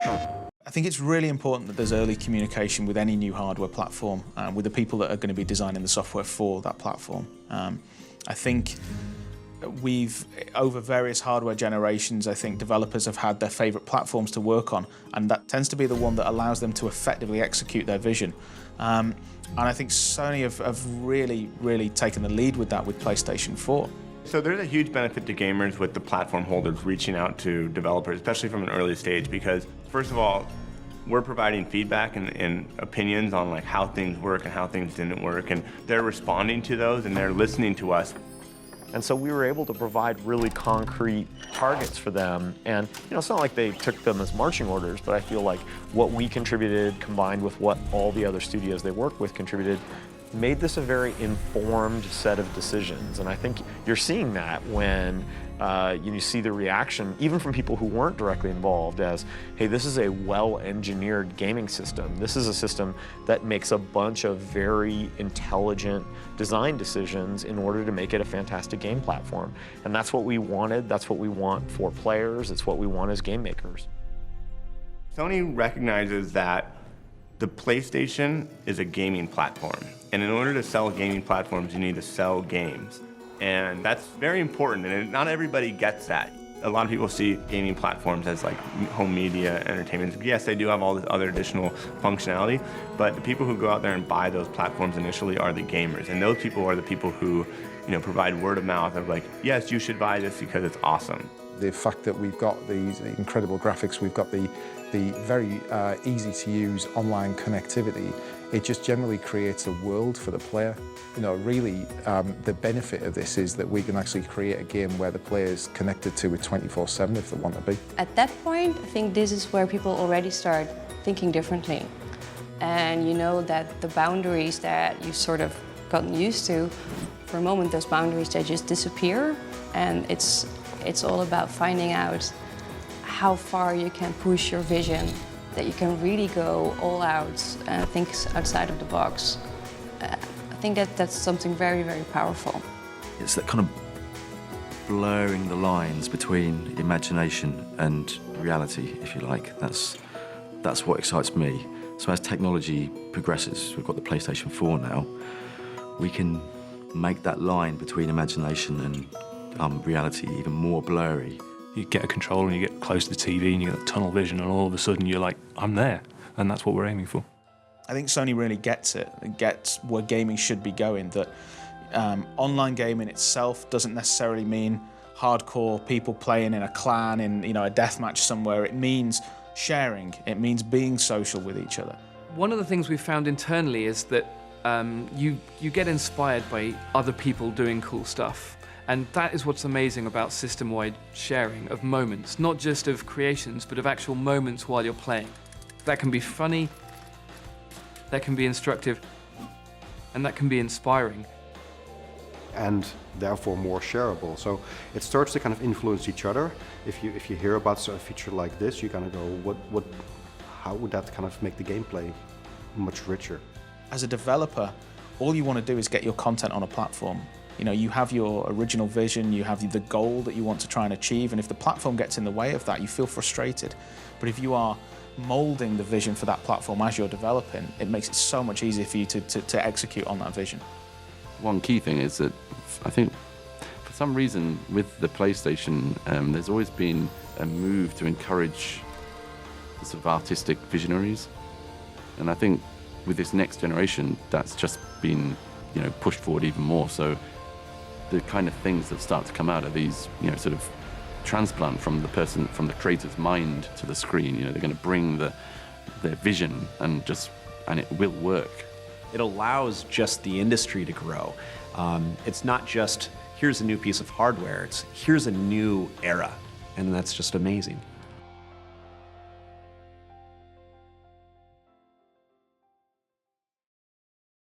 I think it's really important that there's early communication with any new hardware platform, with the people that are going to be designing the software for that platform. I think over various hardware generations, I think developers have had their favorite platforms to work on, and that tends to be the one that allows them to effectively execute their vision. And I think Sony have really taken the lead with that with PlayStation 4. So there's a huge benefit to gamers with the platform holders reaching out to developers, especially from an early stage, because first of all, we're providing feedback and opinions on like how things work and how things didn't work, and they're responding to those and they're listening to us. And so we were able to provide really concrete targets for them. And it's not like they took them as marching orders, but I feel like what we contributed combined with what all the other studios they work with contributed made this a very informed set of decisions. And I think you're seeing that when you see the reaction, even from people who weren't directly involved, as, hey, this is a well-engineered gaming system. This is a system that makes a bunch of very intelligent design decisions in order to make it a fantastic game platform. And that's what we wanted, that's what we want for players, it's what we want as game makers. Sony recognizes that the PlayStation is a gaming platform. And in order to sell gaming platforms, you need to sell games. And that's very important, and not everybody gets that. A lot of people see gaming platforms as like home media, entertainment. Yes, they do have all this other additional functionality, but the people who go out there and buy those platforms initially are the gamers. And those people are the people who provide word of mouth of like, yes, you should buy this because it's awesome. The fact that we've got these incredible graphics, we've got the very easy-to-use online connectivity, it just generally creates a world for the player. Really, the benefit of this is that we can actually create a game where the player is connected to it 24/7 if they want to be. At that point, I think this is where people already start thinking differently. And you know that the boundaries that you've sort of gotten used to, for a moment, those boundaries, they just disappear. And it's all about finding out how far you can push your vision, that you can really go all out and think outside of the box. I think that's something very, very powerful. It's that kind of blurring the lines between imagination and reality, if you like. That's what excites me. So as technology progresses, we've got the PlayStation 4 now, we can make that line between imagination and reality even more blurry. You get a controller and you get close to the TV and you get tunnel vision, and all of a sudden you're like, I'm there. And that's what we're aiming for. I think Sony really gets it, and gets where gaming should be going, that online gaming itself doesn't necessarily mean hardcore people playing in a clan in a deathmatch somewhere. It means sharing, it means being social with each other. One of the things we've found internally is that you get inspired by other people doing cool stuff. And that is what's amazing about system-wide sharing of moments, not just of creations, but of actual moments while you're playing. That can be funny, that can be instructive, and that can be inspiring. And therefore more shareable. So it starts to kind of influence each other. If you hear about a feature like this, you kind of go, how would that kind of make the gameplay much richer? As a developer, all you want to do is get your content on a platform. You have your original vision, you have the goal that you want to try and achieve, and if the platform gets in the way of that, you feel frustrated. But if you are molding the vision for that platform as you're developing, it makes it so much easier for you to execute on that vision. One key thing is that I think for some reason with the PlayStation, there's always been a move to encourage the sort of artistic visionaries. And I think with this next generation, that's just been pushed forward even more. So the kind of things that start to come out of these, sort of transplant from the creator's mind to the screen. They're going to bring their vision and it will work. It allows just the industry to grow. It's not just, here's a new piece of hardware, it's here's a new era, and that's just amazing.